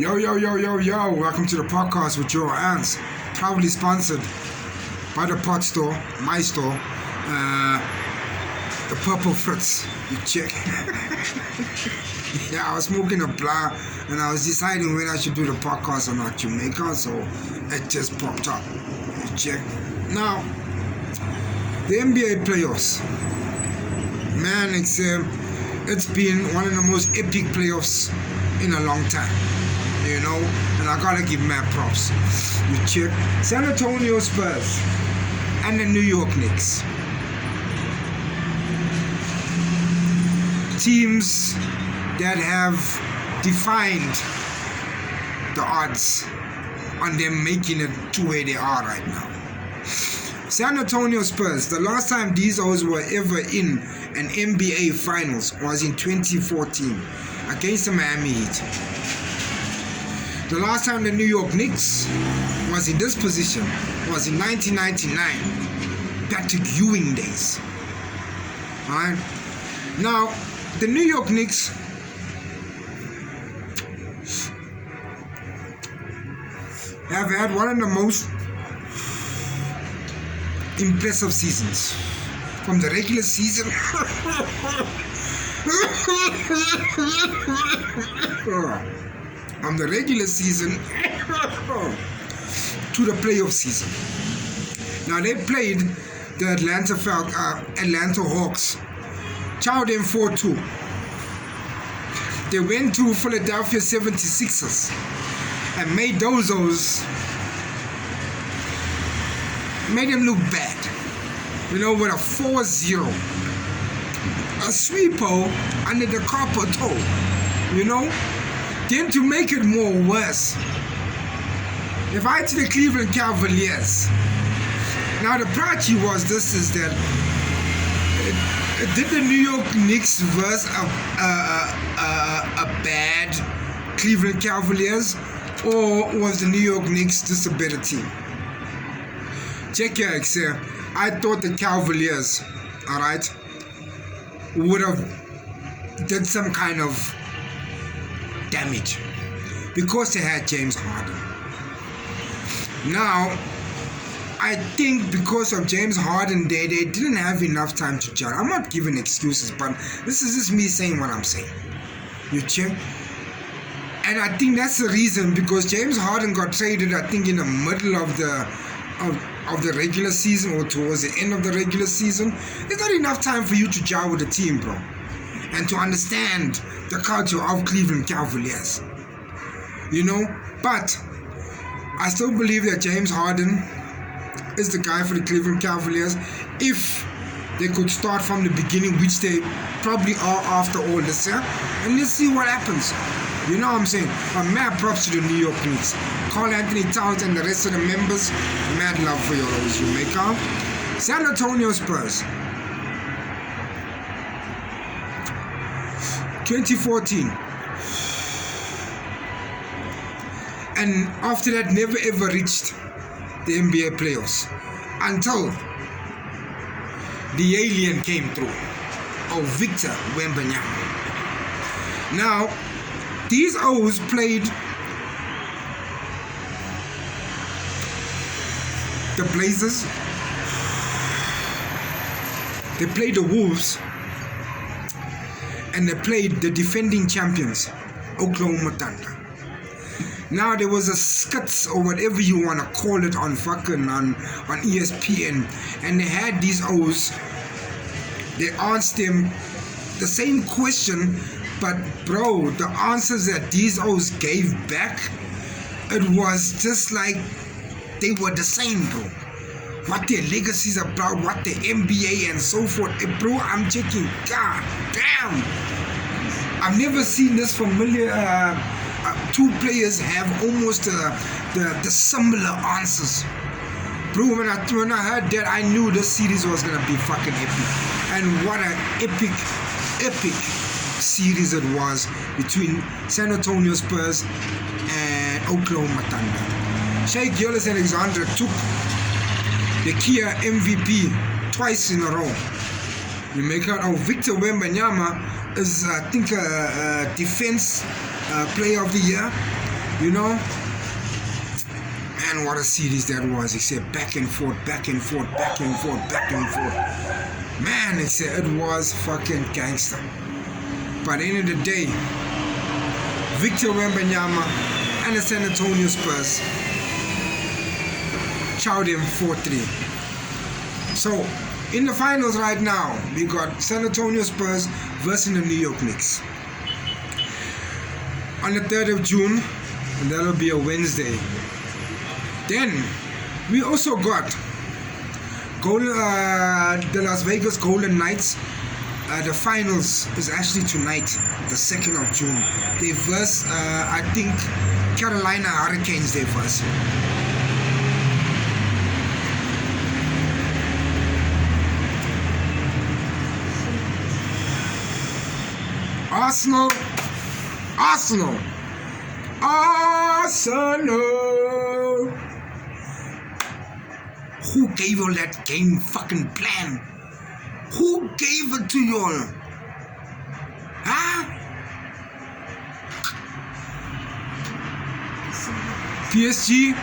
Yo, welcome to the podcast with your aunts. Proudly sponsored by the pot store, my store, the Purple Fritz. You check. Yeah, I was smoking a blah and I was deciding when I should do the podcast or not, Jamaica, so it just popped up. You check. Now, the NBA playoffs. Man, it's been one of the most epic playoffs in a long time. You know, and I gotta give mad props. You check San Antonio Spurs and the New York Knicks. Teams that have defined the odds on them making it to where they are right now. San Antonio Spurs, the last time these O's were ever in an NBA Finals was in 2014 against the Miami Heat. The last time the New York Knicks was in this position was in 1999, Patrick Ewing days. Alright? Now, the New York Knicks have had one of the most impressive seasons. From the regular season to the playoff season. Now they played the Atlanta Hawks. Chowed them 4-2. They went to Philadelphia 76ers and made them look bad. You know, with a 4-0. A sweeper under the copper toe. You know? Then to make it more worse, they fight the Cleveland Cavaliers. Now the party was this is that did the New York Knicks verse a bad Cleveland Cavaliers, or was the New York Knicks just a better team? Check your Excel. I thought the Cavaliers, alright, would have did some kind of damage because they had James Harden. Now, I think because of James Harden, they didn't have enough time to gel. I'm not giving excuses, but this is just me saying what I'm saying. You check? And I think that's the reason, because James Harden got traded, I think, in the middle of the regular season or towards the end of the regular season. There's not enough time for you to gel with the team, bro, and to understand the culture of Cleveland Cavaliers. You know? But I still believe that James Harden is the guy for the Cleveland Cavaliers if they could start from the beginning, which they probably are after all this year. And let's see what happens. You know what I'm saying? But mad props to the New York Knicks. Karl Anthony Towns and the rest of the members, mad love for your O's, Jamaica. San Antonio Spurs. 2014. And after that, never ever reached the NBA playoffs until the alien came through. Oh, Victor Wembanyama. Now, these O's played the Blazers. They played the Wolves. And they played the defending champions, Oklahoma Thunder. Now there was a skits or whatever you want to call it on ESPN, and they had these O's. They asked them the same question, but bro, the answers that these O's gave back, it was just like they were the same, bro. What their legacies are about, what the NBA and so forth. Bro, I'm checking. God damn. I've never seen this familiar. Two players have almost the similar answers. Bro, when I heard that, I knew this series was going to be fucking epic. And what an epic series it was between San Antonio Spurs and Oklahoma Thunder. Shai Gilgeous-Alexander took the Kia MVP twice in a row. You make out, Victor Wembanyama is, I think, a defense player of the year. You know? Man, what a series that was. He said back and forth, back and forth, back and forth, back and forth. Man, he said it was fucking gangster. But at the end of the day, Victor Wembanyama and the San Antonio Spurs chowed him 4-3. So, in the finals right now, we got San Antonio Spurs versus the New York Knicks. On the 3rd of June, and that'll be a Wednesday. Then, we also got the Las Vegas Golden Knights. The finals is actually tonight, the 2nd of June. They verse, I think, Carolina Hurricanes they verse. Arsenal. Who gave all that game fucking plan? Who gave it to y'all? Huh? PSG?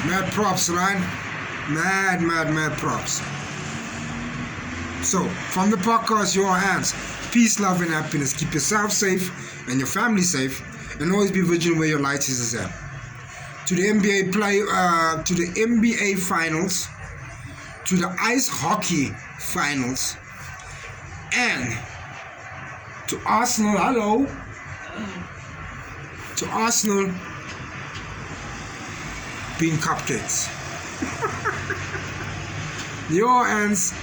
Mad props, right? Mad props. So, from the podcast, your hands. Peace, love, and happiness. Keep yourself safe and your family safe, and always be vigilant where your light is at. To the NBA to the NBA finals, to the ice hockey finals, and to Arsenal. Hello. To Arsenal being cupcakes. Your hands.